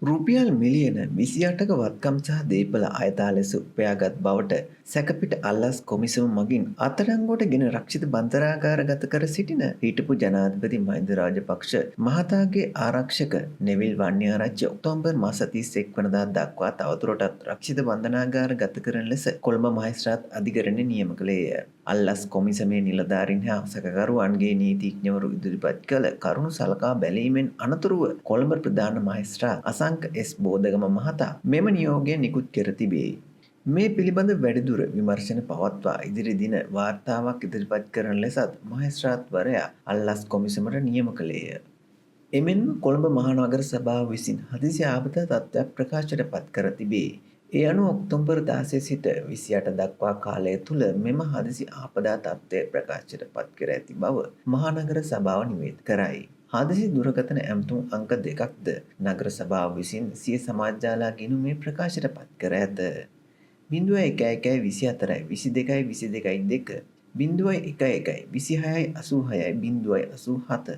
රුපියල් මිලියන 28ක වත්කම් සහ දීපල අයථා ලෙස උපයාගත් බවට සැකපිට අල්ලස් කොමිසම මගින් අත්අඩංගුවට ගෙන රක්ෂිත බන්ධනාගාරගත කර සිටින හිටපු ජනාධිපති මහින්ද රාජපක්ෂ මහතාගේ ආරක්ෂක නෙවිල් වන්නිආරච්චි ඔක්තෝබර් මාස 31 වනදා දක්වා තවදුරටත් රක්ෂිත බන්ධනාගාරගත කරන ලෙස කොළඹ මහේස්ත්‍රාත් අධිකරණය නියම කළේය. අල්ලස් කොමිසමේ නිලධාරීන් හා සැකකරුවන්ගේ නීතිඥවරු ඉදිරිපත් කළ කරුණු සලකා බැලීමෙන් අනතුරුව කොළඹ ප්‍රධාන මහේස්ත්‍රාත් අසංක එස් බෝධගම මහතා මෙම නියෝගය නිකුත් කර තිබේ. මේ පිළිබඳ වැඩිදුර විමර්ශන පවත්වා ඉදිරි දින වාර්තාවක් ඉදිරිපත් කරන ලෙසත් මහේස්ත්‍රාත්වරයා අල්ලස් කොමිසමට නියම කළේය. එමෙන්ම කොළඹ මහනගර සභාව විසින් හදිසි ආපදා තත්ත්වයක් ප්‍රකාශයට පත් කර තිබේ. ඒ අනුව ඔක්තෝබර් 16 සිට 28 දක්වා කාලය තුල මෙම හදිසි ආපදා තත්ත්වය ප්‍රකාශයට පත් කර ඇති බව මහනගර සභාව නිවේද කරයි. හදිසි දුරකථන ඇමතුම් අංක 2ක්ද නගර සභාව විසින් සිය සමාජ ජාලා ගිණුමේ ප්‍රකාශයට පත් කර ඇත. 0111 24 22 22 2 0111 26 86 087